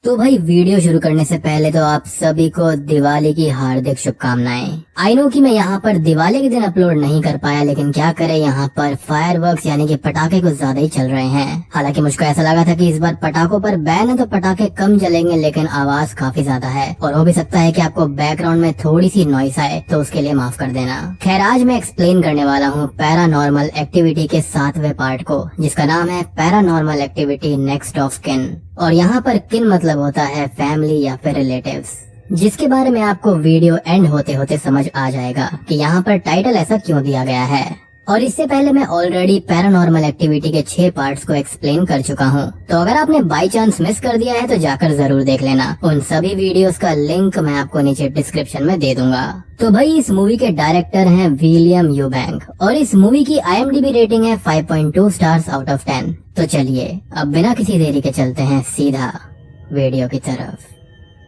तो भाई वीडियो शुरू करने से पहले तो आप सभी को दिवाली की हार्दिक शुभकामनाएं। आई नो कि मैं यहाँ पर दिवाली के दिन अपलोड नहीं कर पाया, लेकिन क्या करें, यहाँ पर फायरवर्क्स यानी कि पटाखे कुछ ज्यादा ही चल रहे हैं। हालांकि मुझको ऐसा लगा था कि इस बार पटाखों पर बैन है तो पटाखे कम जलेंगे, लेकिन आवाज काफी ज्यादा है और हो भी सकता है कि आपको बैकग्राउंड में थोड़ी सी नॉइस आए, तो उसके लिए माफ कर देना। खैर, आज मैं एक्सप्लेन करने वाला हूँ पैरानॉर्मल एक्टिविटी के 7वें पार्ट को, जिसका नाम है paranormal activity next of kin. और यहाँ पर किन मतलब होता है फैमिली या फिर रिलेटिव्स, जिसके बारे में आपको वीडियो एंड होते होते समझ आ जाएगा कि यहाँ पर टाइटल ऐसा क्यों दिया गया है। और इससे पहले मैं ऑलरेडी पैरानॉर्मल एक्टिविटी के 6 पार्ट्स को एक्सप्लेन कर चुका हूँ, तो अगर आपने बाई चांस मिस कर दिया है तो जाकर जरूर देख लेना। उन सभी वीडियोस का लिंक मैं आपको नीचे डिस्क्रिप्शन में दे दूंगा। तो भाई, इस मूवी के डायरेक्टर हैं विलियम यूबैंक और इस मूवी की IMDb रेटिंग है 5.2 स्टार्स आउट ऑफ 10। तो चलिए अब बिना किसी देरी के चलते हैं सीधा वीडियो की तरफ।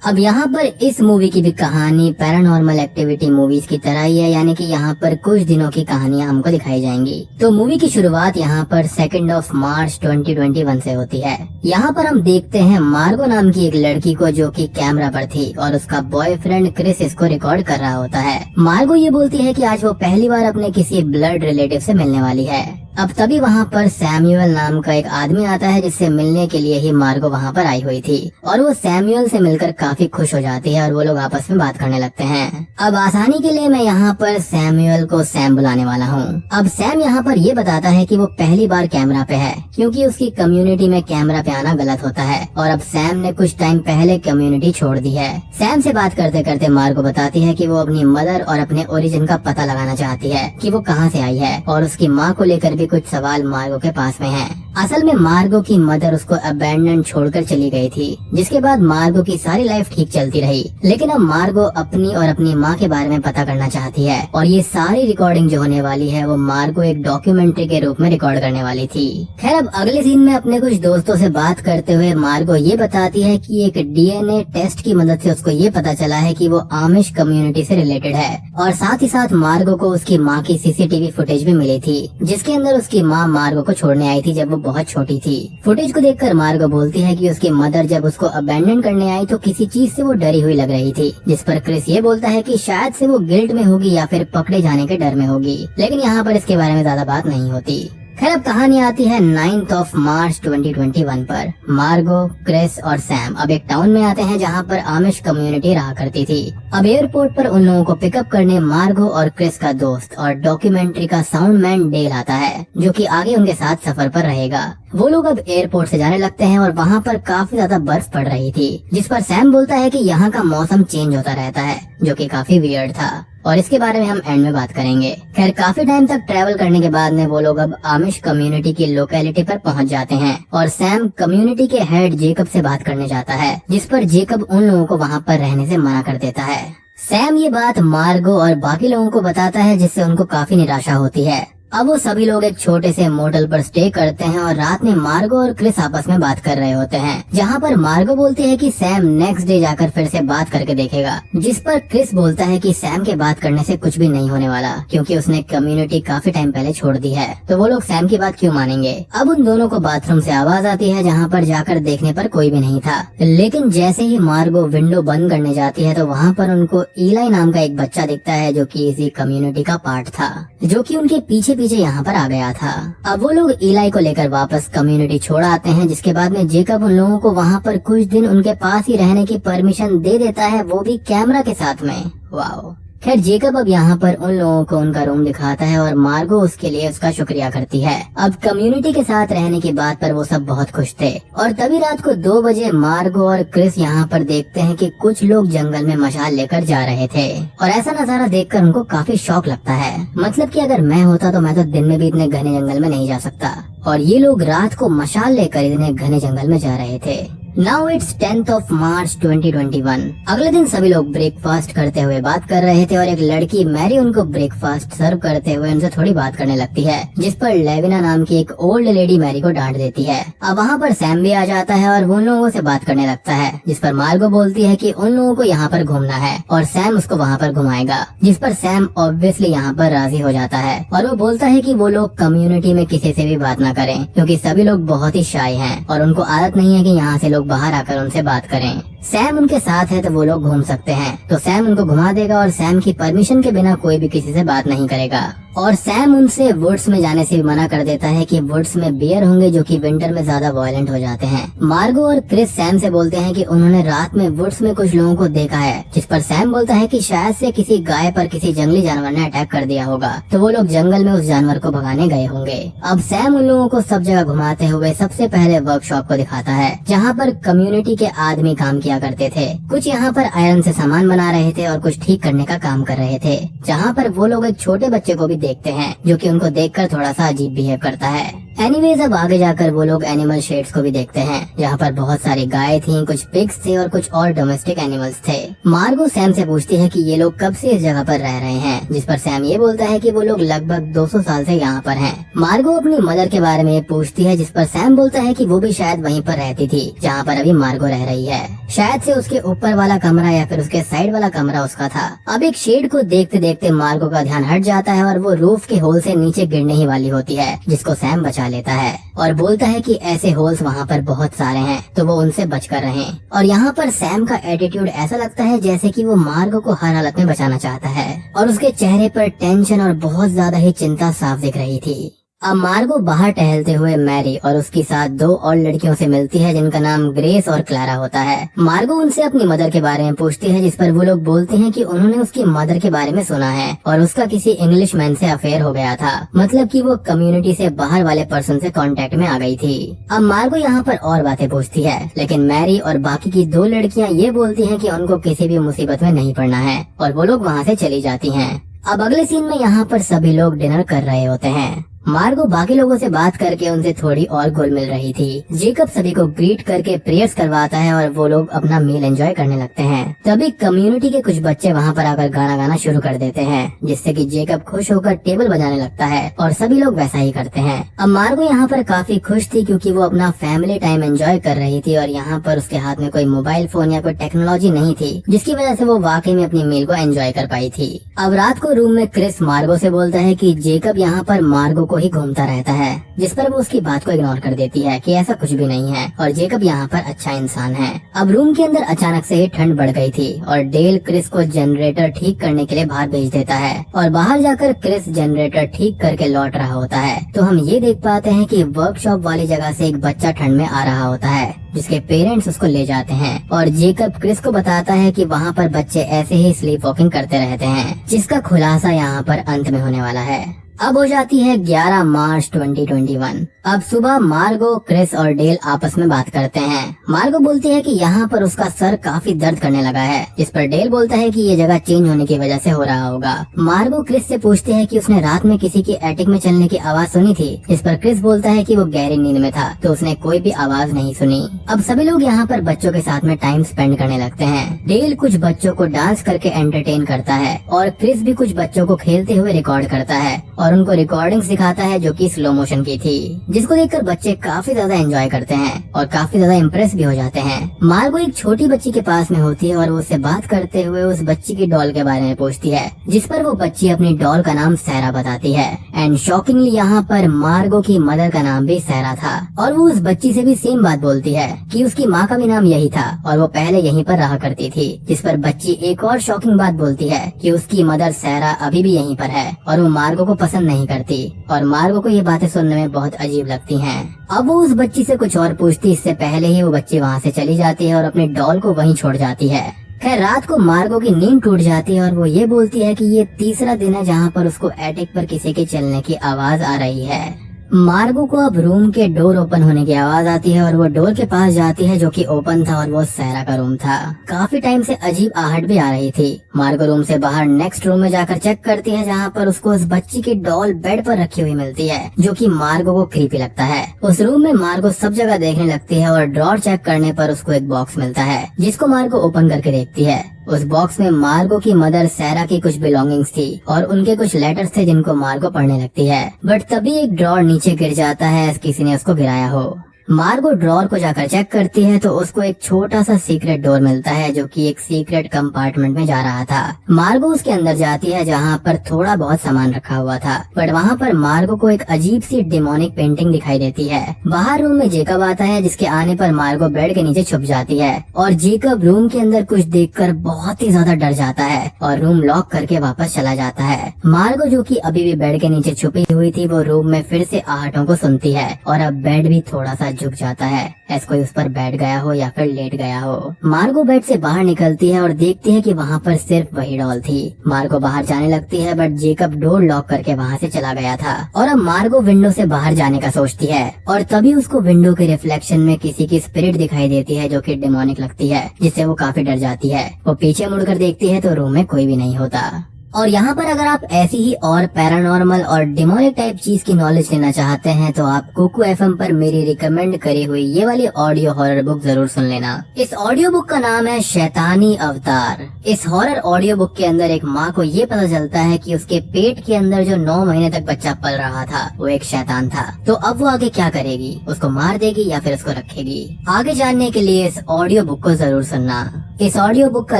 अब यहाँ पर इस मूवी की भी कहानी पैरानॉर्मल एक्टिविटी मूवीज की तरह ही है, यानी कि यहाँ पर कुछ दिनों की कहानियां हमको दिखाई जाएंगी। तो मूवी की शुरुआत यहाँ पर 2 मार्च 2021 से होती है। यहाँ पर हम देखते हैं मार्गो नाम की एक लड़की को, जो कि कैमरा पर थी और उसका बॉयफ्रेंड क्रिस इसको रिकॉर्ड कर रहा होता है। मार्गो ये बोलती है कि आज वो पहली बार अपने किसी ब्लड रिलेटिव से मिलने वाली है। अब तभी वहाँ पर सैमुअल नाम का एक आदमी आता है, जिससे मिलने के लिए ही मार्गो वहाँ पर आई हुई थी और वो सैमुअल से मिलकर काफी खुश हो जाती है और वो लोग आपस में बात करने लगते हैं। अब आसानी के लिए मैं यहाँ पर सैमुअल को सैम बुलाने वाला हूँ। अब सैम यहाँ पर ये बताता है कि वो पहली बार कैमरा पे है, क्योंकि उसकी कम्युनिटी में कैमरा पे आना गलत होता है और अब सैम ने कुछ टाइम पहले कम्युनिटी छोड़ दी है। सैम से बात करते करते मार्गो बताती है कि वो अपनी मदर और अपने ओरिजिन का पता लगाना चाहती है कि वो कहाँ से आई है, और उसकी माँ को लेकर कुछ सवाल मार्गो के पास में हैं। असल में मार्गो की मदर उसको अबैंडन छोड़कर चली गई थी, जिसके बाद मार्गो की सारी लाइफ ठीक चलती रही। लेकिन अब मार्गो अपनी और अपनी माँ के बारे में पता करना चाहती है और ये सारी रिकॉर्डिंग जो होने वाली है वो मार्गो एक डॉक्यूमेंट्री के रूप में रिकॉर्ड करने वाली थी। खैर, अब अगले सीन में अपने कुछ दोस्तों से बात करते हुए मार्गो ये बताती है कि एक DNA टेस्ट की मदद से उसको ये पता चला है कि वो आमिश कम्युनिटी से रिलेटेड है, और साथ ही साथ मार्गो को उसकी माँ की CCTV फुटेज भी मिली थी, जिसके अंदर उसकी माँ मार्गो को छोड़ने आई थी जब वो बहुत छोटी थी। फुटेज को देखकर मार्गो बोलती है कि उसकी मदर जब उसको अबैंडन करने आई तो किसी चीज से वो डरी हुई लग रही थी, जिस पर क्रिस ये बोलता है कि शायद से वो गिल्ट में होगी या फिर पकड़े जाने के डर में होगी, लेकिन यहाँ पर इसके बारे में ज्यादा बात नहीं होती। खैर, अब कहानी आती है 9 मार्च 2021 पर। मार्गो, क्रिस और सैम अब एक टाउन में आते हैं जहाँ पर आमिश कम्युनिटी रहा करती थी। अब एयरपोर्ट पर उन लोगों को पिकअप करने मार्गो और क्रिस का दोस्त और डॉक्यूमेंट्री का साउंडमैन डेल आता है, जो कि आगे उनके साथ सफर पर रहेगा। वो लोग अब एयरपोर्ट से जाने लगते हैं और वहाँ पर काफी ज्यादा बर्फ पड़ रही थी, जिस पर सैम बोलता है कि यहाँ का मौसम चेंज होता रहता है, जो कि काफी वियर्ड था, और इसके बारे में हम एंड में बात करेंगे। खैर, काफी टाइम तक ट्रैवल करने के बाद में वो लोग अब आमिश कम्युनिटी की लोकेलिटी पर पहुंच जाते हैं और सैम कम्युनिटी के हेड जेकब से बात करने जाता है, जिस पर जेकब उन लोगों को वहां पर रहने से मना कर देता है। सैम ये बात मार्गो और बाकी लोगों को बताता है, जिससे उनको काफी निराशा होती है। अब वो सभी लोग एक छोटे से मोटल पर स्टे करते हैं और रात में मार्गो और क्रिस आपस में बात कर रहे होते हैं, जहाँ पर मार्गो बोलती है कि सैम नेक्स्ट डे जाकर फिर से बात करके देखेगा, जिस पर क्रिस बोलता है कि सैम के बात करने से कुछ भी नहीं होने वाला, क्योंकि उसने कम्युनिटी काफी टाइम पहले छोड़ दी है, तो वो लोग सैम की बात क्यों मानेंगे। अब उन दोनों को बाथरूम से आवाज आती है, जहाँ पर जाकर देखने पर कोई भी नहीं था, लेकिन जैसे ही मार्गो विंडो बंद करने जाती है तो वहाँ पर उनको इलाई नाम का एक बच्चा दिखता है, जो कि इसी कम्युनिटी का पार्ट था, जो कि उनके पीछे यहाँ पर आ गया था। अब वो लोग इलाई को लेकर वापस कम्युनिटी छोड़ आते हैं, जिसके बाद में जेकब उन लोगों को वहाँ पर कुछ दिन उनके पास ही रहने की परमिशन दे देता है, वो भी कैमरा के साथ में। वाओ। खैर, जेकब अब यहाँ पर उन लोगों को उनका रूम दिखाता है और मार्गो उसके लिए उसका शुक्रिया करती है। अब कम्युनिटी के साथ रहने की बात पर वो सब बहुत खुश थे, और तभी रात को 2 बजे मार्गो और क्रिस यहाँ पर देखते हैं कि कुछ लोग जंगल में मशाल लेकर जा रहे थे, और ऐसा नजारा देखकर उनको काफी शौक लगता है। मतलब कि अगर मैं होता तो मैं तो दिन में भी इतने घने जंगल में नहीं जा सकता, और ये लोग रात को मशाल लेकर इतने घने जंगल में जा रहे थे। नाउ इट्स 10 मार्च 2021। अगले दिन सभी लोग ब्रेकफास्ट करते हुए बात कर रहे थे और एक लड़की मैरी उनको ब्रेकफास्ट सर्व करते हुए उनसे थोड़ी बात करने लगती है, जिस पर लेविना नाम की एक ओल्ड लेडी मैरी को डांट देती है। अब वहाँ पर सैम भी आ जाता है और वो उन लोगों से बात करने लगता है, जिस पर मार्गो बोलती है कि उन लोगों को यहाँ पर घूमना है और सैम उसको वहाँ पर घुमाएगा, जिस पर सैम ऑब्वियसली यहाँ पर राजी हो जाता है और वो बोलता है कि वो लोग कम्युनिटी में किसी से भी बात न करें, क्योंकि सभी लोग बहुत ही शाय हैं और उनको आदत नहीं है कि यहाँ से लोग लोग बाहर आकर उनसे बात करें। सैम उनके साथ है तो वो लोग घूम सकते हैं, तो सैम उनको घुमा देगा और सैम की परमिशन के बिना कोई भी किसी से बात नहीं करेगा। और सैम उनसे वुड्स में जाने से भी मना कर देता है कि वुड्स में बियर होंगे जो कि विंटर में ज्यादा वायलेंट हो जाते हैं। मार्गो और क्रिस सैम से बोलते हैं कि उन्होंने रात में वुड्स में कुछ लोगों को देखा है, जिस पर सैम बोलता है कि शायद से किसी गाय पर किसी जंगली जानवर ने अटैक कर दिया होगा, तो वो लोग जंगल में उस जानवर को भगाने गए होंगे। अब सैम उन लोगों को सब जगह घुमाते हुए सबसे पहले वर्कशॉप को दिखाता है, जहाँ पर कम्युनिटी के आदमी काम किया करते थे। कुछ यहाँ पर आयरन से सामान बना रहे थे और कुछ ठीक करने का काम कर रहे थे, जहाँ पर वो लोग एक छोटे बच्चे को भी देखते हैं जो कि उनको देखकर थोड़ा सा अजीब बिहेव करता है। एनीवेज अब आगे जाकर वो लोग एनिमल शेड्स को भी देखते हैं, जहाँ पर बहुत सारी गाय थी, कुछ पिग्स थे और कुछ और डोमेस्टिक एनिमल्स थे। मार्गो सैम से पूछती है कि ये लोग कब से इस जगह पर रह रहे हैं, जिस पर सैम ये बोलता है कि वो लोग लगभग 200 साल से यहाँ पर हैं। मार्गो अपनी मदर के बारे में पूछती है, जिस पर सैम बोलता है कि वो भी शायद वहीं पर रहती थी जहाँ पर अभी मार्गो रह रही है। शायद से उसके ऊपर वाला कमरा या फिर उसके साइड वाला कमरा उसका था। अब एक शेड को देखते देखते मार्गो का ध्यान हट जाता है और वो रूफ के होल से नीचे गिरने ही वाली होती है, जिसको सैम बचा लेता है और बोलता है कि ऐसे होल्स वहाँ पर बहुत सारे हैं, तो वो उनसे बचकर रहें। और यहाँ पर सैम का एटीट्यूड ऐसा लगता है जैसे कि वो मार्गो को हर हालत में बचाना चाहता है, और उसके चेहरे पर टेंशन और बहुत ज्यादा ही चिंता साफ दिख रही थी। अब मार्गो बाहर टहलते हुए मैरी और उसके साथ 2 और लड़कियों से मिलती है, जिनका नाम ग्रेस और क्लारा होता है। मार्गो उनसे अपनी मदर के बारे में पूछती है, जिस पर वो लोग बोलते हैं कि उन्होंने उसकी मदर के बारे में सुना है और उसका किसी इंग्लिश मैन से अफेयर हो गया था, मतलब कि वो कम्युनिटी से बाहर वाले पर्सन से कांटेक्ट में आ गई थी। अब मार्गो यहाँ पर और बातें पूछती है, लेकिन मैरी और बाकी की 2 लड़कियाँ ये बोलती है कि उनको किसी भी मुसीबत में नहीं पड़ना है और वो लोग वहाँ से चली जाती हैं। अब अगले सीन में यहाँ पर सभी लोग डिनर कर रहे होते हैं। मार्गो बाकी लोगों से बात करके उनसे थोड़ी और घुल मिल रही थी। जेकब सभी को ग्रीट करके प्रेयर्स करवाता है और वो लोग अपना मील एंजॉय करने लगते हैं। तभी कम्युनिटी के कुछ बच्चे वहाँ पर आकर गाना गाना शुरू कर देते हैं, जिससे कि जेकब खुश होकर टेबल बजाने लगता है और सभी लोग वैसा ही करते हैं। अब मार्गो यहाँ पर काफी खुश थी क्योंकि वो अपना फैमिली टाइम एंजॉय कर रही थी और यहाँ पर उसके हाथ में कोई मोबाइल फोन या कोई टेक्नोलॉजी नहीं थी, जिसकी वजह से वो वाकई में अपनी मील को एंजॉय कर पाई थी। अब रात को रूम में क्रिस मार्गो से बोलता है कि जेकब यहाँ पर मार्गो को ही घूमता रहता है, जिस पर वो उसकी बात को इग्नोर कर देती है कि ऐसा कुछ भी नहीं है और जेकब यहाँ पर अच्छा इंसान है। अब रूम के अंदर अचानक से ही ठंड बढ़ गई थी और डेल क्रिस को जनरेटर ठीक करने के लिए बाहर भेज देता है और बाहर जाकर क्रिस जनरेटर ठीक करके लौट रहा होता है, तो हम ये देख पाते हैं कि वर्कशॉप वाली जगह से एक बच्चा ठंड में आ रहा होता है, जिसके पेरेंट्स उसको ले जाते हैं और जेकब क्रिस को बताता है कि वहाँ पर बच्चे ऐसे ही स्लीप वॉकिंग करते रहते हैं, जिसका खुलासा यहाँ पर अंत में होने वाला है। अब हो जाती है 11 मार्च 2021। अब सुबह मार्गो, क्रिस और डेल आपस में बात करते हैं। मार्गो बोलती है कि यहाँ पर उसका सर काफी दर्द करने लगा है, जिस पर डेल बोलता है कि ये जगह चेंज होने की वजह से हो रहा होगा। मार्गो क्रिस से पूछती है कि उसने रात में किसी की एटिक में चलने की आवाज सुनी थी, जिस पर क्रिस बोलता है कि वो गहरी नींद में था, तो उसने कोई भी आवाज नहीं सुनी। अब सभी लोग यहाँ पर बच्चों के साथ में टाइम स्पेंड करने लगते हैं। डेल कुछ बच्चों को डांस करके एंटरटेन करता है और क्रिस भी कुछ बच्चों को खेलते हुए रिकॉर्ड करता है और उनको रिकॉर्डिंग सिखाता है जो कि स्लो मोशन की थी, जिसको देखकर बच्चे काफी ज्यादा एंजॉय करते हैं और काफी ज्यादा इम्प्रेस भी हो जाते हैं। मार्गो एक छोटी बच्ची के पास में होती है और वो उससे बात करते हुए उस बच्ची की डॉल के बारे में पूछती है, जिस पर वो बच्ची अपनी डॉल का नाम सैरा बताती है। एंड शॉकिंगली यहाँ पर मार्गो की मदर का नाम भी सैरा था और वो उस बच्ची से भी सेम बात बोलती है कि उसकी माँ का भी नाम यही था और वो पहले यहीं पर रहा करती थी, जिस पर बच्ची एक और शॉकिंग बात बोलती है कि उसकी मदर सैरा अभी भी यहीं पर है और वो मार्गो को पसंद नहीं करती और मार्गो को ये बातें सुनने में बहुत अजीब लगती हैं। अब वो उस बच्ची से कुछ और पूछती, इससे पहले ही वो बच्ची वहाँ से चली जाती है और अपनी डॉल को वहीं छोड़ जाती है। खैर रात को मार्गो की नींद टूट जाती है और वो ये बोलती है कि ये तीसरा दिन है जहाँ पर उसको एटिक पर किसी के चलने की आवाज आ रही है। मार्गो को अब रूम के डोर ओपन होने की आवाज आती है और वो डोर के पास जाती है जो कि ओपन था और वो सैरा का रूम था। काफी टाइम से अजीब आहट भी आ रही थी। मार्गो रूम से बाहर नेक्स्ट रूम में जाकर चेक करती है जहाँ पर उसको उस बच्ची की डॉल बेड पर रखी हुई मिलती है, जो कि मार्गो को क्रीपी लगता है। उस रूम में मार्गो सब जगह देखने लगती है और ड्रॉर चेक करने पर उसको एक बॉक्स मिलता है, जिसको मार्गो ओपन करके देखती है। उस बॉक्स में मार्गो की मदर सैरा की कुछ बिलोंगिंग्स थी और उनके कुछ लेटर्स थे जिनको मार्गो पढ़ने लगती है। बट तभी एक ड्रॉर नीचे गिर जाता है, किसी ने उसको गिराया हो। मार्गो ड्रॉर को जाकर चेक करती है तो उसको एक छोटा सा सीक्रेट डोर मिलता है जो कि एक सीक्रेट कंपार्टमेंट में जा रहा था। मार्गो उसके अंदर जाती है जहाँ पर थोड़ा बहुत सामान रखा हुआ था, बट वहाँ पर मार्गो को एक अजीब सी डेमोनिक पेंटिंग दिखाई देती है। बाहर रूम में जेकब आता है, जिसके आने पर मार्गो बेड के नीचे छुप जाती है और जेकब रूम के अंदर कुछ देखकर बहुत ही ज्यादा डर जाता है और रूम लॉक करके वापस चला जाता है। मार्गो जो कि अभी भी बेड के नीचे छुपी हुई थी, वो रूम में फिर से आहटों को सुनती है और अब बेड भी थोड़ा सा झुक जाता है, ऐसा कोई उस पर बैठ गया हो या फिर लेट गया हो। मार्गो बेड से बाहर निकलती है और देखती है कि वहाँ पर सिर्फ वही डॉल थी। मार्गो बाहर जाने लगती है, बट जेकब डोर लॉक करके वहाँ से चला गया था और अब मार्गो विंडो से बाहर जाने का सोचती है और तभी उसको विंडो के रिफ्लेक्शन में किसी की स्पिरिट दिखाई देती है जो कि डेमोनिक लगती है, जिससे वो काफी डर जाती है। वो पीछे मुड़कर देखती है तो रूम में कोई भी नहीं होता। और यहाँ पर अगर आप ऐसी ही और पैरानॉर्मल और डिमोनिक टाइप चीज की नॉलेज लेना चाहते हैं तो आप कुकू एफएम पर मेरी रिकमेंड करी हुई ये वाली ऑडियो हॉरर बुक जरूर सुन लेना। इस ऑडियो बुक का नाम है शैतानी अवतार। इस हॉरर ऑडियो बुक के अंदर एक माँ को ये पता चलता है कि उसके पेट के अंदर जो 9 महीने तक बच्चा पल रहा था वो एक शैतान था। तो अब वो आगे क्या करेगी, उसको मार देगी या फिर उसको रखेगी? आगे जानने के लिए इस ऑडियो बुक को जरूर सुनना। इस ऑडियो बुक का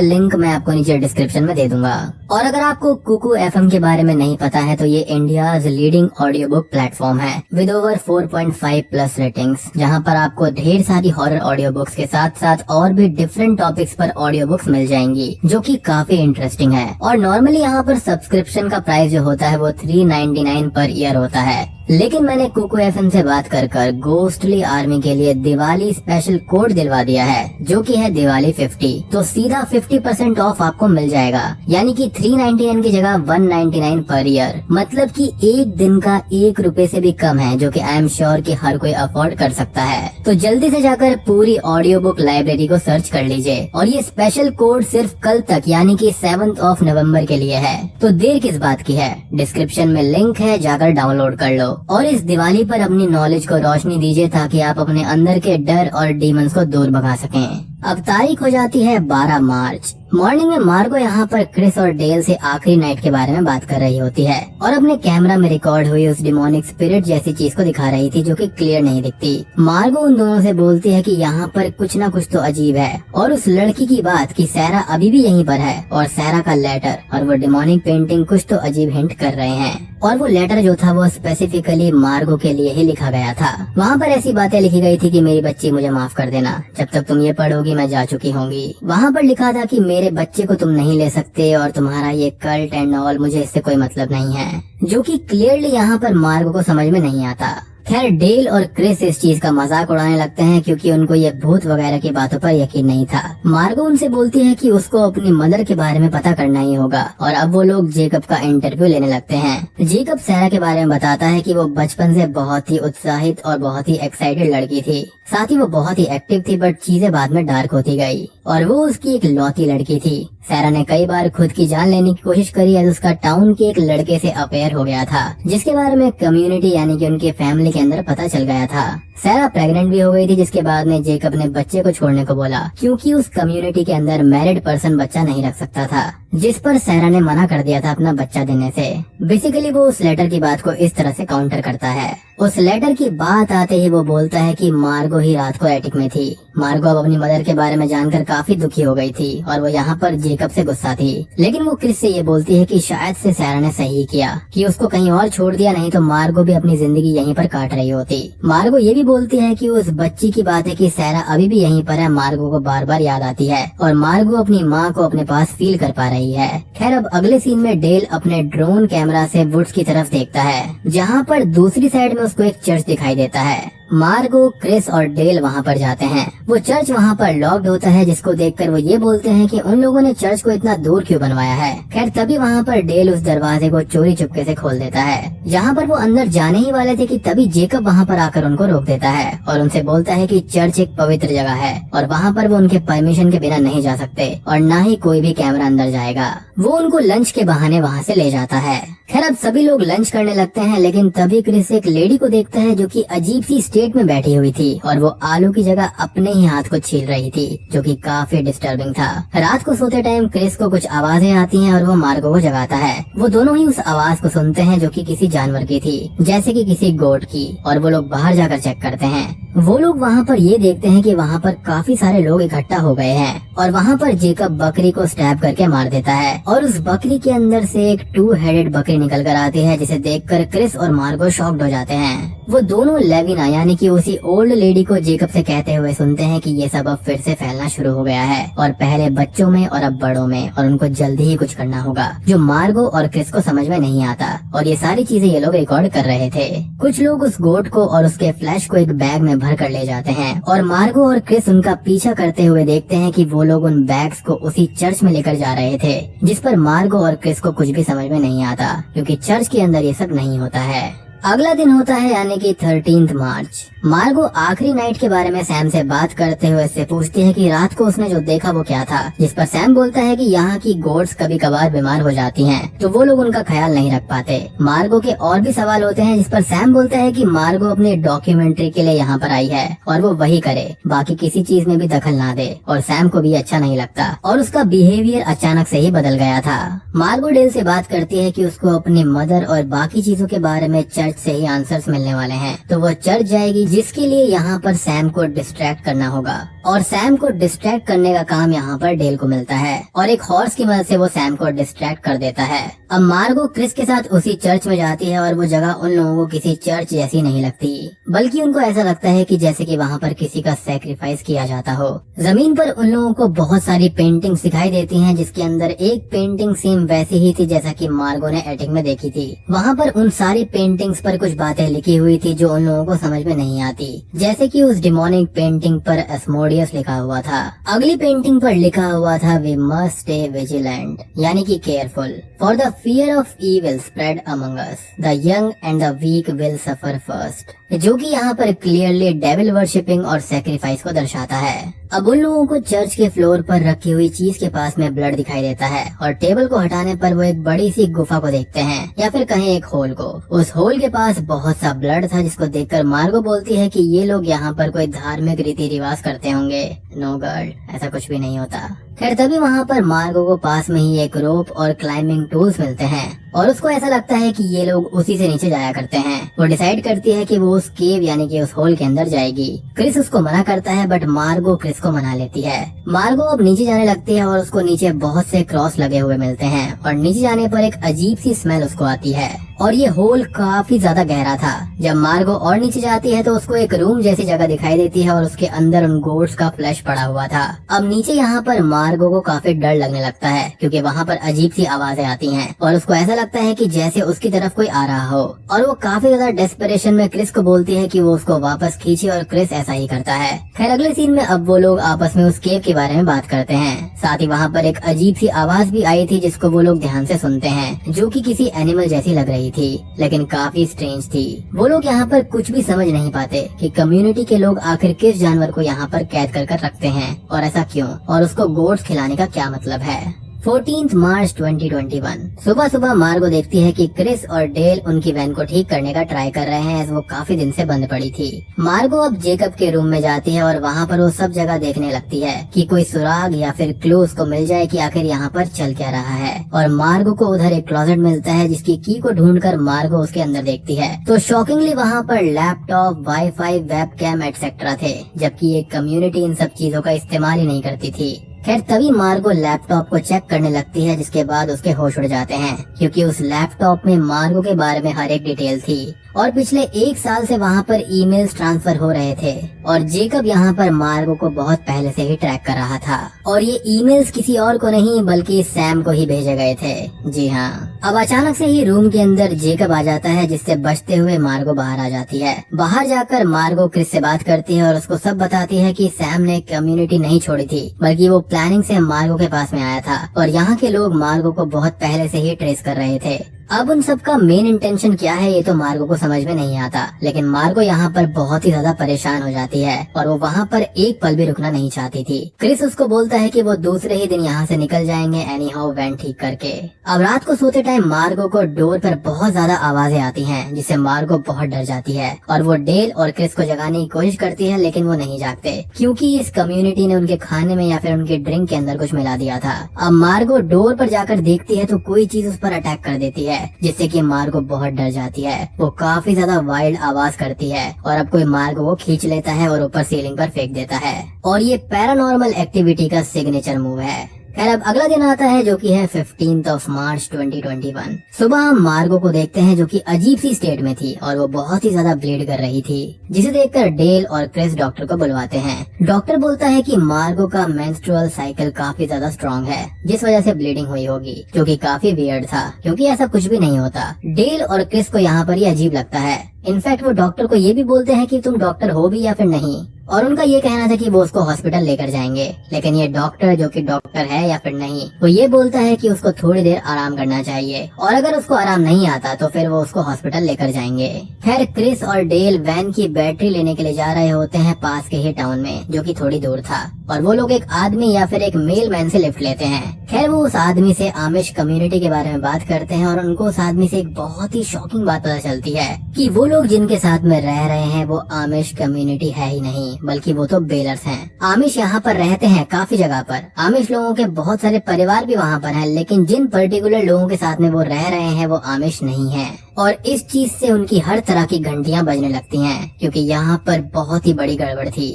लिंक मैं आपको नीचे डिस्क्रिप्शन में दे दूंगा। और अगर आपको कुकू एफएम के बारे में नहीं पता है तो ये India's leading audio book platform है विद ओवर 4.5 प्लस रेटिंग्स, जहां पर आपको ढेर सारी हॉरर ऑडियो बुक्स के साथ साथ और भी डिफरेंट टॉपिक्स पर ऑडियो बुक्स मिल जाएंगी जो कि काफी इंटरेस्टिंग है। और नॉर्मली यहाँ पर सब्सक्रिप्शन का प्राइस जो होता है वो 399 पर ईयर होता है, लेकिन मैंने कुकू एफएम से बात कर गोस्टली आर्मी के लिए दिवाली स्पेशल कोड दिलवा दिया है जो कि है दिवाली 50। तो सीधा 50% ऑफ आपको मिल जाएगा, यानी कि 399 की जगह 199 पर ईयर, मतलब कि एक दिन का 1 रुपए से भी कम है, जो कि आई एम श्योर कि हर कोई अफोर्ड कर सकता है। तो जल्दी से जाकर पूरी ऑडियो बुक लाइब्रेरी को सर्च कर लीजिए और ये स्पेशल कोड सिर्फ कल तक यानी कि 7 नवंबर के लिए है। तो देर किस बात की है, डिस्क्रिप्शन में लिंक है, जाकर डाउनलोड कर लो और इस दिवाली पर अपनी नॉलेज को रोशनी दीजिए ताकि आप अपने अंदर के डर और डीमंस को दूर भगा सकें। अब तारीख हो जाती है 12 मार्च। मॉर्निंग में मार्गो यहाँ पर क्रिस और डेल से आखिरी नाइट के बारे में बात कर रही होती है और अपने कैमरा में रिकॉर्ड हुई उस डिमोनिक स्पिरिट जैसी चीज को दिखा रही थी जो कि क्लियर नहीं दिखती। मार्गो उन दोनों से बोलती है कि यहाँ पर कुछ ना कुछ तो अजीब है और उस लड़की की बात कि सैरा अभी भी यहीं पर है और सैरा का लेटर और वो डिमोनिक पेंटिंग कुछ तो अजीब हिंट कर रहे हैं। और वो लेटर जो था वो स्पेसिफिकली मार्गो के लिए ही लिखा गया था। वहाँ पर ऐसी बातें लिखी गई थी कि मेरी बच्ची मुझे माफ कर देना, जब तक तुम ये पढ़ोगी मैं जा चुकी होंगी। वहाँ पर लिखा था कि मेरे बच्चे को तुम नहीं ले सकते और तुम्हारा ये कल्ट एंड ऑल, मुझे इससे कोई मतलब नहीं है, जो कि क्लियरली यहाँ पर मार्गो को समझ में नहीं आता। खैर डेल और क्रिस इस चीज का मजाक उड़ाने लगते हैं क्योंकि उनको ये भूत वगैरह की बातों पर यकीन नहीं था। मार्गो उनसे बोलती है कि उसको अपनी मदर के बारे में पता करना ही होगा और अब वो लोग जेकब का इंटरव्यू लेने लगते हैं। जेकब सैरा के बारे में बताता है कि वो बचपन से बहुत ही उत्साहित और बहुत ही एक्साइटेड लड़की थी, साथ ही वो बहुत ही एक्टिव थी, बट चीजें बाद में डार्क होती गई और वो उसकी एक लौती लड़की थी। सैरा ने कई बार खुद की जान लेने की कोशिश करी और उसका टाउन के एक लड़के से अफेयर हो गया था, जिसके बारे में कम्युनिटी यानी कि उनके फैमिली के अंदर पता चल गया था। सैरा प्रेग्नेंट भी हो गई थी, जिसके बाद में जेकब ने बच्चे को छोड़ने को बोला क्योंकि उस कम्युनिटी के अंदर मैरिड पर्सन बच्चा नहीं रख सकता था, जिस पर सैरा ने मना कर दिया था अपना बच्चा देने से। बेसिकली वो उस लेटर की बात को इस तरह से काउंटर करता है। उस लेटर की बात आते ही वो बोलता है कि मार्गो ही रात को एटिक में थी। मार्गो अब अपनी मदर के बारे में जानकर काफी दुखी हो गई थी और वो यहाँ पर जेकब से गुस्सा थी, लेकिन वो क्रिस से ये बोलती है कि शायद से सैरा ने सही किया कि उसको कहीं और छोड़ दिया, नहीं तो मार्गो भी अपनी जिंदगी यहीं पर काट रही होती। मार्गो ये भी बोलती है कि उस बच्ची की बात है कि सैरा अभी भी यहीं पर है, मार्गो को बार बार याद आती है और मार्गो अपनी माँ को अपने पास फील कर पा रही है। खैर अब अगले सीन में डेल अपने ड्रोन कैमरा से वुड्स की तरफ देखता है, जहाँ पर दूसरी साइड में उसको एक चर्च दिखाई देता है। मार्गो, क्रिस और डेल वहाँ पर जाते हैं। वो चर्च वहाँ पर लॉक्ड होता है, जिसको देखकर वो ये बोलते हैं कि उन लोगों ने चर्च को इतना दूर क्यों बनवाया है। खैर तभी वहाँ पर डेल उस दरवाजे को चोरी चुपके से खोल देता है। जहाँ पर वो अंदर जाने ही वाले थे कि तभी जेकब वहाँ पर आकर उनको रोक देता है और उनसे बोलता है कि चर्च एक पवित्र जगह है और वहाँ पर वो उनके परमिशन के बिना नहीं जा सकते और न ही कोई भी कैमरा अंदर जाएगा। वो उनको लंच के बहाने वहाँ से ले जाता है। खैर अब सभी लोग लंच करने लगते हैं, लेकिन तभी क्रिस एक लेडी को देखता है जो कि अजीब सी गेट में बैठी हुई थी और वो आलू की जगह अपने ही हाथ को छील रही थी, जो कि काफी डिस्टर्बिंग था। रात को सोते टाइम क्रिस को कुछ आवाजें आती हैं और वो मार्गो को जगाता है। वो दोनों ही उस आवाज को सुनते हैं जो कि किसी जानवर की थी, जैसे कि किसी गोट की, और वो लोग बाहर जाकर चेक करते हैं। वो लोग वहाँ पर ये देखते हैं कि वहाँ पर काफी सारे लोग इकट्ठा हो गए हैं और वहाँ पर जेकब बकरी को स्टैब करके मार देता है और उस बकरी के अंदर से एक 2 हेडेड बकरी निकल कर आती है, जिसे देखकर क्रिस और मार्गो शॉक्ड हो जाते हैं। वो दोनों लेविना यानी कि उसी ओल्ड लेडी को जेकब से कहते हुए सुनते हैं कि ये सब अब फिर से फैलना शुरू हो गया है और पहले बच्चों में और अब बड़ों में, और उनको जल्दी ही कुछ करना होगा, जो मार्गो और क्रिस को समझ में नहीं आता। और ये सारी चीजें ये लोग रिकॉर्ड कर रहे थे। कुछ लोग उस गोट को और उसके फ्लैश को एक बैग में भर कर ले जाते हैं और मार्गो और क्रिस उनका पीछा करते हुए देखते हैं कि वो लोग उन बैग्स को उसी चर्च में लेकर जा रहे थे, जिस पर मार्गो और क्रिस को कुछ भी समझ में नहीं आता, क्योंकि चर्च के अंदर ये सब नहीं होता है। अगला दिन होता है यानी कि 13 मार्च। मार्गो आखिरी नाइट के बारे में सैम से बात करते हुए उससे पूछती है कि रात को उसने जो देखा वो क्या था, जिस पर सैम बोलता है कि यहाँ की गोट्स कभी कभार बीमार हो जाती हैं, तो वो लोग उनका ख्याल नहीं रख पाते। मार्गो के और भी सवाल होते हैं, जिस पर सैम बोलता है कि मार्गो अपने डॉक्यूमेंट्री के लिए यहाँ पर आई है और वो वही करे, बाकी किसी चीज में भी दखल ना दे। और सैम को भी अच्छा नहीं लगता और उसका बिहेवियर अचानक से ही बदल गया था। मार्गो डेल से बात करती है कि उसको अपनी मदर और बाकी चीजों के बारे में चर्च से ही आंसर्स मिलने वाले हैं, तो वो चर्च जाएगी, जिसके लिए यहाँ पर सैम को डिस्ट्रैक्ट करना होगा। और सैम को डिस्ट्रैक्ट करने का काम यहाँ पर डेल को मिलता है और एक हॉर्स की मदद से वो सैम को डिस्ट्रैक्ट कर देता है। अब मार्गो क्रिस के साथ उसी चर्च में जाती है और वो जगह उन लोगों को किसी चर्च जैसी नहीं लगती, बल्कि उनको ऐसा लगता है कि जैसे कि वहाँ पर किसी का सैक्रिफाइस किया जाता हो। जमीन पर उन लोगों को बहुत सारी पेंटिंग्स दिखाई देती हैं, जिसके अंदर एक पेंटिंग सेम वैसी ही थी जैसा कि मार्गो ने एटिक में देखी थी। वहाँ पर उन सारी पेंटिंग्स पर कुछ बातें लिखी हुई थी जो उन लोगों को समझ में नहीं आती, जैसे कि उस डिमोनिक पेंटिंग पर एस्मोडियस लिखा हुआ था। अगली पेंटिंग पर लिखा हुआ था वी मस्ट स्टे विजिलेंट, यानी कि careful, for the fear of evil spread among us. The young and the weak will suffer first. जो कि यहाँ पर क्लियरली डेविल वर्शिपिंग और सैक्रिफाइस को दर्शाता है। अब उन लोगों को चर्च के फ्लोर पर रखी हुई चीज के पास में ब्लड दिखाई देता है और टेबल को हटाने पर वो एक बड़ी सी गुफा को देखते हैं, या फिर कहें एक होल को। उस होल के पास बहुत सा ब्लड था, जिसको देखकर मार्गो बोलती है कि ये लोग यहाँ पर कोई धार्मिक रीति रिवाज करते होंगे। नो गर्ल, ऐसा कुछ भी नहीं होता। खैर तभी वहाँ पर मार्गो को पास में ही एक रोप और क्लाइंबिंग टूल्स मिलते हैं और उसको ऐसा लगता है कि ये लोग उसी से नीचे जाया करते हैं। वो डिसाइड करती है कि वो उस केव यानी कि उस होल के अंदर जाएगी। क्रिस उसको मना करता है, बट मार्गो क्रिस को मना लेती है। मार्गो अब नीचे जाने लगती है और उसको नीचे बहुत से क्रॉस लगे हुए मिलते हैं और नीचे जाने पर एक अजीब सी स्मेल उसको आती है और ये होल काफी ज्यादा गहरा था। जब मार्गो और नीचे जाती है तो उसको एक रूम जैसी जगह दिखाई देती है और उसके अंदर उन गोट्स का फ्लैश पड़ा हुआ था। अब नीचे यहाँ पर मार्गो को काफी डर लगने लगता है, क्योंकि वहाँ पर अजीब सी आवाजें आती हैं और उसको ऐसा लगता है कि जैसे उसकी तरफ कोई आ रहा हो, और वो काफी ज्यादा डेस्परेशन में क्रिस को बोलती है कि वो उसको वापस खींचे और क्रिस ऐसा ही करता है। खैर अगले सीन में अब वो लोग आपस में उस केव के बारे में बात करते हैं। साथ ही वहाँ पर एक अजीब सी आवाज भी आई थी, जिसको वो लोग ध्यान से सुनते हैं, जो कि किसी एनिमल जैसी लग रही थी, लेकिन काफी स्ट्रेंज थी। वो लोग यहाँ पर कुछ भी समझ नहीं पाते कि कम्युनिटी के लोग आखिर किस जानवर को यहाँ पर कैद कर रखते हैं और ऐसा क्यों, और उसको गोट्स खिलाने का क्या मतलब है। 14 मार्च 2021 सुबह सुबह मार्गो देखती है कि क्रिस और डेल उनकी वैन को ठीक करने का ट्राई कर रहे हैं, वो काफी दिन से बंद पड़ी थी। मार्गो अब जेकब के रूम में जाती है और वहाँ पर वो सब जगह देखने लगती है कि कोई सुराग या फिर क्लू उसको मिल जाए कि आखिर यहाँ पर चल क्या रहा है। और मार्गो को उधर एक क्लोजेट मिलता है, जिसकी की को ढूंढकर मार्गो उसके अंदर देखती है तो शॉकिंगली वहाँ पर लैपटॉप, वाईफाई, वेबकैम एटसेट्रा थे, जबकि एक कम्युनिटी इन सब चीजों का इस्तेमाल ही नहीं करती थी। खैर तभी मार्गो लैपटॉप को चेक करने लगती है, जिसके बाद उसके होश उड़ जाते हैं, क्योंकि उस लैपटॉप में मार्गो के बारे में हर एक डिटेल थी और पिछले 1 साल से वहाँ पर ईमेल्स ट्रांसफर हो रहे थे और जेकब यहाँ पर मार्गो को बहुत पहले से ही ट्रैक कर रहा था और ये ईमेल्स किसी और को नहीं बल्कि सैम को ही भेजे गए थे। जी हाँ, अब अचानक से ही रूम के अंदर जेकब आ जाता है, जिससे बचते हुए मार्गो बाहर आ जाती है। बाहर जाकर मार्गो क्रिस से बात करती है और उसको सब बताती है कि सैम ने कम्युनिटी नहीं छोड़ी थी, बल्कि वो प्लानिंग से मार्गो के पास में आया था और यहाँ के लोग मार्गो को बहुत पहले से ही ट्रेस कर रहे थे। अब उन सब का मेन इंटेंशन क्या है ये तो मार्गो को समझ में नहीं आता, लेकिन मार्गो यहाँ पर बहुत ही ज्यादा परेशान हो जाती है और वो वहाँ पर एक पल भी रुकना नहीं चाहती थी। क्रिस उसको बोलता है कि वो दूसरे ही दिन यहाँ से निकल जाएंगे एनी हाउ वैन ठीक करके। अब रात को सोते टाइम मार्गो को डोर पर बहुत ज्यादा आवाजें आती हैं, जिससे मार्गो बहुत डर जाती है और वो डेल और क्रिस को जगाने की कोशिश करती है, लेकिन वो नहीं जागते क्योंकि इस कम्युनिटी ने उनके खाने में या फिर उनके ड्रिंक के अंदर कुछ मिला दिया था। अब मार्गो डोर पर जाकर देखती है तो कोई चीज उस पर अटैक कर देती है, जिससे कि मार्गो बहुत डर जाती है। वो काफी ज्यादा वाइल्ड आवाज करती है और अब कोई मार्गो को खींच लेता है और ऊपर सीलिंग पर फेंक देता है और ये पैरानॉर्मल एक्टिविटी का सिग्नेचर मूव है। खैर अब अगला दिन आता है जो कि है 15 मार्च 2021। सुबह हम मार्गो को देखते हैं जो कि अजीब सी स्टेट में थी और वो बहुत ही ज्यादा ब्लीड कर रही थी, जिसे देखकर डेल और क्रिस डॉक्टर को बुलवाते हैं। डॉक्टर बोलता है कि मार्गो का मेंस्ट्रुअल साइकिल काफी ज्यादा स्ट्रांग है, जिस वजह से ब्लीडिंग हुई होगी, जो कि काफी वियर्ड था क्योंकि ऐसा कुछ भी नहीं होता। डेल और क्रिस को यहाँ पर ये अजीब लगता है। इनफैक्ट वो डॉक्टर को ये भी बोलते हैं कि तुम डॉक्टर हो भी या फिर नहीं, और उनका ये कहना था कि वो उसको हॉस्पिटल लेकर जाएंगे, लेकिन ये डॉक्टर जो कि डॉक्टर है या फिर नहीं, वो ये बोलता है कि उसको थोड़ी देर आराम करना चाहिए और अगर उसको आराम नहीं आता तो फिर वो उसको हॉस्पिटल लेकर जाएंगे। खैर क्रिस और डेल वैन की बैटरी लेने के लिए जा रहे होते हैं पास के ही टाउन में, जो कि थोड़ी दूर था, और वो लोग एक आदमी या फिर एक मेल मैन से लिफ्ट लेते हैं। खैर वो उस आदमी से आमिश कम्युनिटी के बारे में बात करते हैं और उनको उस आदमी से एक बहुत ही शॉकिंग बात पता चलती है कि वो लोग जिनके साथ में रह रहे हैं वो आमिश कम्युनिटी है ही नहीं, बल्कि वो तो बेलर्स हैं। आमिश यहाँ पर रहते हैं काफी जगह पर। आमिश लोगों के बहुत सारे परिवार भी वहाँ पर हैं, लेकिन जिन पर्टिकुलर लोगों के साथ में वो रह रहे हैं वो आमिश नहीं है, और इस चीज से उनकी हर तरह की घंटियां बजने लगती हैं क्योंकि यहाँ पर बहुत ही बड़ी गड़बड़ थी।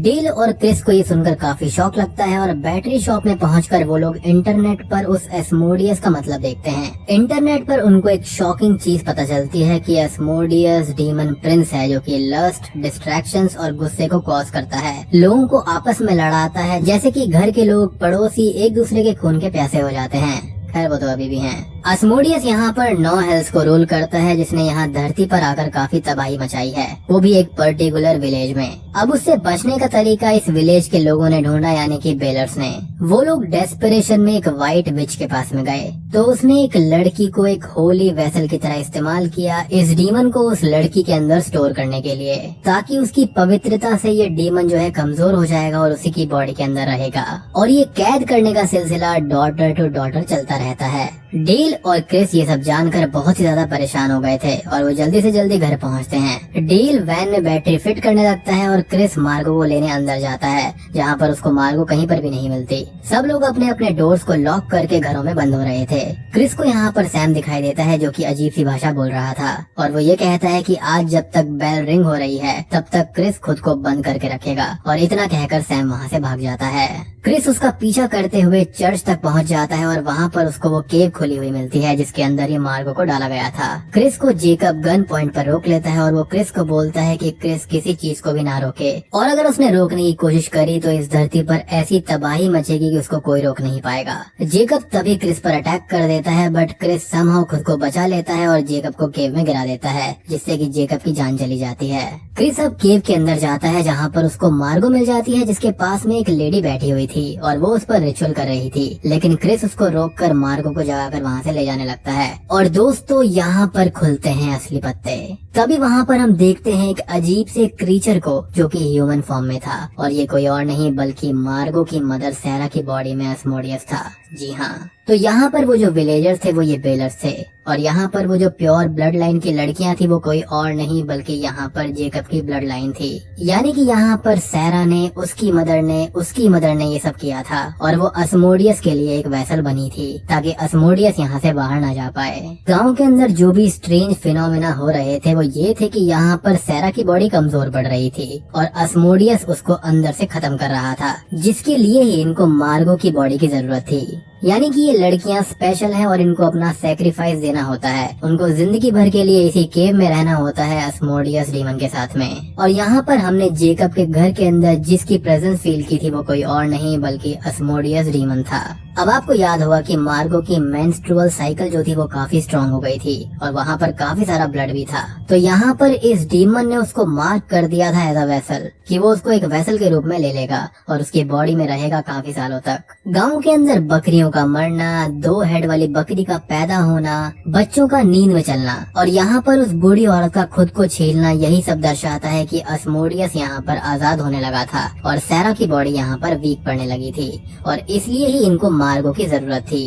डेल और क्रिस को ये सुनकर काफी शौक लगता है और बैटरी शॉप में पहुंचकर वो लोग इंटरनेट पर उस एस्मोडियस का मतलब देखते हैं। इंटरनेट पर उनको एक शॉकिंग चीज पता चलती है कि एस्मोडियस डीमन प्रिंस है, जो कि लस्ट, डिस्ट्रैक्शंस और गुस्से को कॉज करता है, लोगों को आपस में लड़ाता है, जैसे कि घर के लोग पड़ोसी एक दूसरे के खून के प्यासे हो जाते हैं। खैर वो तो अभी भी हैं। अस्मोडियस यहाँ पर 9 हेल्स को रूल करता है, जिसने यहाँ धरती पर आकर काफी तबाही मचाई है, वो भी एक पर्टिकुलर विलेज में। अब उससे बचने का तरीका इस विलेज के लोगों ने ढूंढा, यानी कि बेलर्स ने। वो लोग डेस्परेशन में एक व्हाइट विच के पास में गए तो उसने एक लड़की को एक होली वेसल की तरह इस्तेमाल किया इस डीमन को उस लड़की के अंदर स्टोर करने के लिए, ताकि उसकी पवित्रता से ये डीमन जो है कमजोर हो जाएगा और उसी की बॉडी के अंदर रहेगा, और ये कैद करने का सिलसिला डॉटर टू डॉटर चलता रहता है। डेल और क्रिस ये सब जानकर बहुत ही ज्यादा परेशान हो गए थे और वो जल्दी से जल्दी घर पहुंचते हैं। डेल वैन में बैटरी फिट करने लगता है और क्रिस मार्गो को लेने अंदर जाता है, जहाँ पर उसको मार्गो कहीं पर भी नहीं मिलती। सब लोग अपने अपने डोर्स को लॉक करके घरों में बंद हो रहे थे। क्रिस को यहाँ पर सैम दिखाई देता है, जो कि अजीब सी भाषा बोल रहा था, और वो ये कहता है कि आज जब तक बेल रिंग हो रही है तब तक क्रिस खुद को बंद करके रखेगा, और इतना कहकर सैम वहाँ से भाग जाता है। क्रिस उसका पीछा करते हुए चर्च तक पहुँच जाता है और वहाँ पर उसको वो केव खुली हुई मिलती है जिसके अंदर ये मार्गो को डाला गया था। क्रिस को जेकब गन पॉइंट पर रोक लेता है और वो क्रिस को बोलता है कि क्रिस किसी चीज को भी ना रोके, और अगर उसने रोकने की कोशिश करी तो इस धरती पर ऐसी तबाही मचेगी कि उसको कोई रोक नहीं पाएगा। जेकब तभी क्रिस पर अटैक कर देता है, बट क्रिस समहाउ खुद को बचा लेता है और जेकब को केव में गिरा देता है, जिससे कि जेकब की जान चली जाती है। क्रिस अब केव के अंदर जाता है, जहाँ पर उसको मार्गो मिल जाती है, जिसके पास में एक लेडी बैठी हुई थी और वो उस पर रिचुअल कर रही थी, लेकिन क्रिस उसको रोककर मार्गो को जगाकर वहाँ से ले जाने लगता है। और दोस्तों यहाँ पर खुलते हैं असली पत्ते। तभी वहाँ पर हम देखते हैं एक अजीब से क्रीचर को, जो कि ह्यूमन फॉर्म में था, और ये कोई और नहीं बल्कि मार्गो की मदर सैरा की बॉडी में अस्मोडियस था। जी हाँ, तो यहाँ पर वो जो विलेजर्स थे वो ये बेलर्स थे, और यहाँ पर वो जो प्योर ब्लड लाइन की लड़कियां थी वो कोई और नहीं बल्कि यहाँ पर जेकब की ब्लड लाइन थी। यानी कि यहाँ पर सैरा ने, उसकी मदर ने ये सब किया था, और वो अस्मोडियस के लिए एक वेसल बनी थी ताकि अस्मोडियस यहाँ से बाहर ना जा पाए। गाँव के अंदर जो भी स्ट्रेंज फिनोमेना हो रहे थे वो ये थे कि यहाँ पर सैरा की बॉडी कमजोर पड़ रही थी और अस्मोडियस उसको अंदर से खत्म कर रहा था, जिसके लिए ही इनको मार्गो की बॉडी की जरूरत थी। यानी कि ये लड़कियां स्पेशल हैं और इनको अपना सैक्रिफाइस देना होता है, उनको जिंदगी भर के लिए इसी केव में रहना होता है अस्मोडियस डीमन के साथ में। और यहाँ पर हमने जेकब के घर के अंदर जिसकी प्रेजेंस फील की थी वो कोई और नहीं बल्कि अस्मोडियस डीमन था। अब आपको याद होगा कि मार्गो की मेंस्ट्रुअल साइकिल जो थी वो काफी स्ट्रांग हो गई थी और वहाँ पर काफी सारा ब्लड भी था। तो यहाँ पर इस डीमन ने उसको मार्क कर दिया था एज अ वेसल, कि वो उसको एक वेसल के रूप में ले लेगा और उसकी बॉडी में रहेगा काफी सालों तक। गांव के अंदर बकरियों का मरना, 2 हेड वाली बकरी का पैदा होना, बच्चों का नींद में चलना और यहाँ पर उस बूढ़ी औरत का खुद को छीलना, यही सब दर्शाता है कि अस्मोडियस यहाँ पर आजाद होने लगा था और सैरा की बॉडी यहाँ पर वीक पड़ने लगी थी और इसलिए ही इनको मार्गो की जरूरत थी।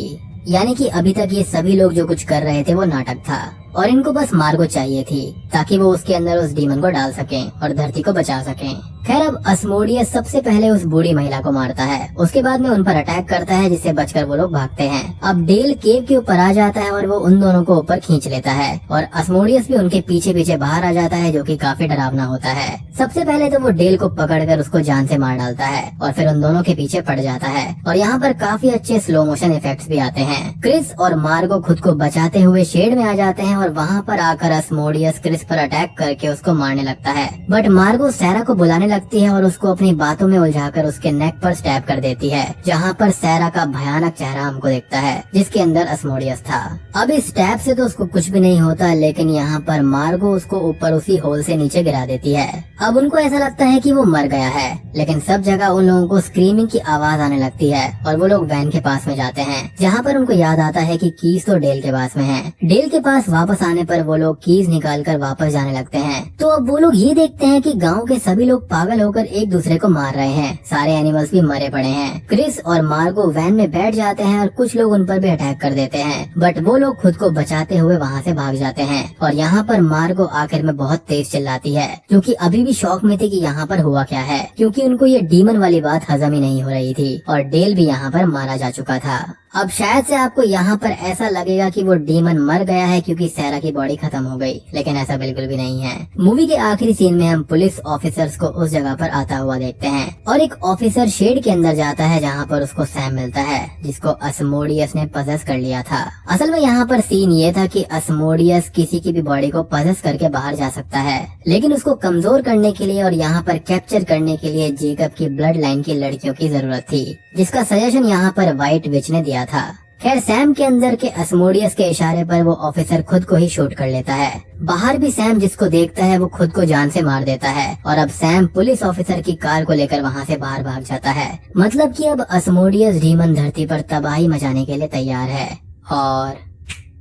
यानी कि अभी तक ये सभी लोग जो कुछ कर रहे थे वो नाटक था और इनको बस मार्गो चाहिए थी ताकि वो उसके अंदर उस डीमन को डाल सकें और धरती को बचा सकें। खैर, अब अस्मोडियस सबसे पहले उस बूढ़ी महिला को मारता है, उसके बाद में उन पर अटैक करता है जिससे बचकर वो लोग भागते हैं। अब डेल केव के ऊपर आ जाता है और वो उन दोनों को ऊपर खींच लेता है और अस्मोडियस भी उनके पीछे पीछे बाहर आ जाता है, जो कि काफी डरावना होता है। सबसे पहले तो वो डेल को पकड़कर उसको जान से मार डालता है और फिर उन दोनों के पीछे पड़ जाता है और यहाँ पर काफी अच्छे स्लो मोशन इफेक्ट्स भी आते हैं। क्रिस और मार्गो खुद को बचाते हुए शेड में आ जाते हैं और वहाँ पर आकर अस्मोडियस क्रिस पर अटैक करके उसको मारने लगता है, बट मार्गो सैरा को बुलाने लगती है और उसको अपनी बातों में उलझाकर उसके नेक पर स्टैब कर देती है, जहाँ पर सैरा का भयानक चेहरा हमको दिखता है जिसके अंदर अस्मोडियस था। अब इस स्टैब से तो उसको कुछ भी नहीं होता, लेकिन यहाँ पर मार्गो उसको ऊपर उसी होल से नीचे गिरा देती है। अब उनको ऐसा लगता है कि वो मर गया है, लेकिन सब जगह उन लोगों को स्क्रीमिंग की आवाज आने लगती है और वो लोग वैन के पास में जाते हैं, जहाँ पर उनको याद आता है कि कीज तो डेल के पास में है। डेल के पास वापस आने पर वो लोग कीज निकालकर वापस जाने लगते हैं। तो अब वो लोग ये देखते हैं कि गांव के सभी लोग पागल होकर एक दूसरे को मार रहे हैं, सारे एनिमल्स भी मरे पड़े हैं। क्रिस और मार्गो वैन में बैठ जाते हैं और कुछ लोग उन पर भी अटैक कर देते हैं, बट वो लोग खुद को बचाते हुए वहाँ से भाग जाते हैं और यहाँ पर मार्गो आखिर में बहुत तेज चिल्लाती है, क्योंकि अभी भी शौक में थी कि यहाँ पर हुआ क्या है, क्योंकि उनको ये डीमन वाली बात हजम ही नहीं हो रही थी और डेल भी यहाँ पर मारा जा चुका था। अब शायद से आपको यहाँ पर ऐसा लगेगा कि वो डीमन मर गया है क्योंकि सैरा की बॉडी खत्म हो गई, लेकिन ऐसा बिल्कुल भी नहीं है। मूवी के आखिरी सीन में हम पुलिस ऑफिसर्स को उस जगह पर आता हुआ देखते हैं और एक ऑफिसर शेड के अंदर जाता है जहाँ पर उसको सैम मिलता है, जिसको अस्मोडियस ने पजेस कर लिया था। असल में यहाँ पर सीन ये था कि अस्मोडियस किसी की भी बॉडी को पजेस करके बाहर जा सकता है, लेकिन उसको कमजोर करने के लिए और यहाँ पर कैप्चर करने के लिए जेकब की ब्लड लाइन की लड़कियों की जरूरत थी, जिसका सजेशन यहाँ पर व्हाइट विच ने दिया था। खैर, सैम के अंदर के अस्मोडियस के इशारे पर वो ऑफिसर खुद को ही शूट कर लेता है। बाहर भी सैम जिसको देखता है वो खुद को जान से मार देता है और अब सैम पुलिस ऑफिसर की कार को लेकर वहाँ से बाहर भाग जाता है। मतलब कि अब अस्मोडियस डीमन धरती पर तबाही मचाने के लिए तैयार है और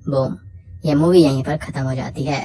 बूम, ये मूवी यहीं पर खत्म हो जाती है।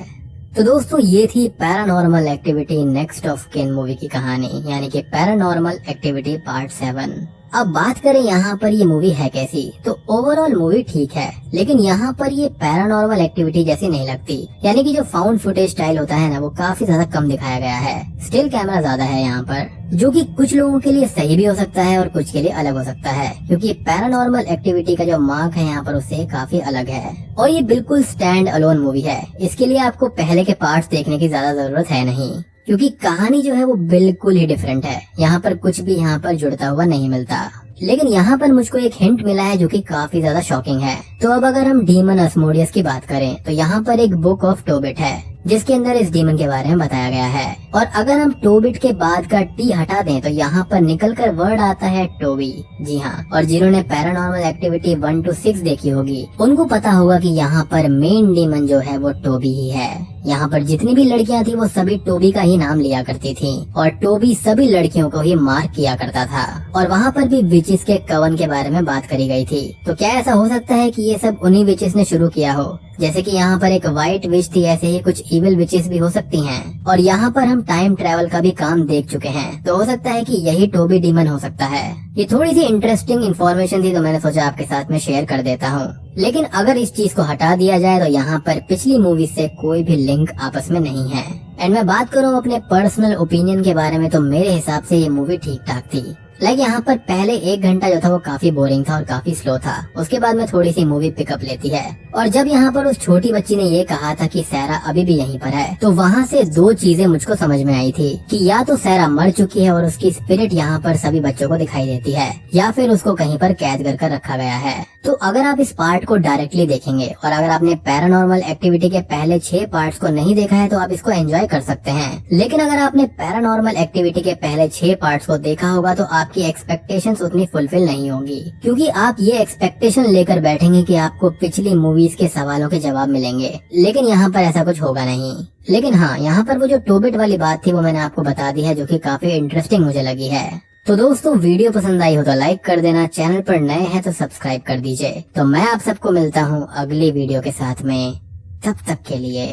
तो दोस्तों, ये थी paranormal activity next of kin movie की कहानी, यानी कि पैरानॉर्मल एक्टिविटी पार्ट 7। अब बात करें यहाँ पर ये मूवी है कैसी, तो ओवरऑल मूवी ठीक है, लेकिन यहाँ पर ये पैरानॉर्मल एक्टिविटी जैसी नहीं लगती। यानी कि जो फाउंड फुटेज स्टाइल होता है ना, वो काफी ज्यादा कम दिखाया गया है। स्टिल कैमरा ज्यादा है यहाँ पर, जो कि कुछ लोगों के लिए सही भी हो सकता है और कुछ के लिए अलग हो सकता है, क्योंकि पैरानॉर्मल एक्टिविटी का जो मार्क है यहाँ पर उससे काफी अलग है और ये बिल्कुल स्टैंड अलोन मूवी है। इसके लिए आपको पहले के पार्ट्स देखने की ज्यादा जरूरत है नहीं, क्योंकि कहानी जो है वो बिल्कुल ही डिफरेंट है। यहाँ पर कुछ भी यहाँ पर जुड़ता हुआ नहीं मिलता, लेकिन यहाँ पर मुझको एक हिंट मिला है जो कि काफी ज्यादा शॉकिंग है। तो अब अगर हम डीमन अस्मोडियस की बात करें तो यहाँ पर एक बुक ऑफ टोबिट है जिसके अंदर इस डीमन के बारे में बताया गया है, और अगर हम टोबिट के बाद का टी हटा दें तो यहाँ पर निकल कर वर्ड आता है टोबी। जी हाँ, और जिन्होंने पैरानॉर्मल एक्टिविटी 1 to 6 देखी होगी उनको पता होगा कि यहाँ पर मेन डीमन जो है वो टोबी ही है। यहाँ पर जितनी भी लड़कियाँ थी वो सभी टोबी का ही नाम लिया करती थी और टोबी सभी लड़कियों को ही मार्क किया करता था, और वहाँ पर भी विचेस के कवन के बारे में बात करी गई थी। तो क्या ऐसा हो सकता है कि ये सब उन्हीं विचेस ने शुरू किया हो? जैसे कि यहाँ पर एक व्हाइट विच थी, ऐसे ही कुछ इविल विचेस भी हो सकती हैं। और यहाँ पर हम टाइम ट्रेवल का भी काम देख चुके हैं, तो हो सकता है कि यही टोबी डीमन हो सकता है। ये थोड़ी सी इंटरेस्टिंग इन्फॉर्मेशन थी तो मैंने सोचा आपके साथ में शेयर कर देता हूँ। लेकिन अगर इस चीज को हटा दिया जाए तो यहाँ पर पिछली मूवी से कोई भी लिंक आपस में नहीं है। एंड मैं बात करूँ अपने पर्सनल ओपिनियन के बारे में तो मेरे हिसाब से ये मूवी ठीक ठाक थी। लाइक यहाँ पर पहले 1 घंटा जो था वो काफी बोरिंग था और काफी स्लो था। उसके बाद में थोड़ी सी मूवी पिकअप लेती है, और जब यहाँ पर उस छोटी बच्ची ने ये कहा था कि सैरा अभी भी यहीं पर है, तो वहाँ से 2 चीजें मुझको समझ में आई थी कि या तो सैरा मर चुकी है और उसकी स्पिरिट यहाँ पर सभी बच्चों को दिखाई देती है, या फिर उसको कहीं पर कैद कर रखा गया है। तो अगर आप इस पार्ट को डायरेक्टली देखेंगे और अगर आपने पैरानॉर्मल एक्टिविटी के पहले 6 पार्ट्स को नहीं देखा है तो आप इसको एंजॉय कर सकते हैं। लेकिन अगर आपने पैरानॉर्मल एक्टिविटी के पहले 6 पार्ट्स को देखा होगा तो आप आपकी एक्सपेक्टेशंस उतनी फुलफिल नहीं होंगी, क्योंकि आप ये एक्सपेक्टेशन लेकर बैठेंगे कि आपको पिछली मूवीज के सवालों के जवाब मिलेंगे, लेकिन यहाँ पर ऐसा कुछ होगा नहीं। लेकिन हाँ, यहाँ पर वो जो टोबिट वाली बात थी वो मैंने आपको बता दी है, जो कि काफी इंटरेस्टिंग मुझे लगी है। तो दोस्तों, वीडियो पसंद आई हो तो लाइक कर देना, चैनल पर नए हैं तो सब्सक्राइब कर दीजिए। तो मैं आप सबको मिलता हूँ अगली वीडियो के साथ में, तब तक के लिए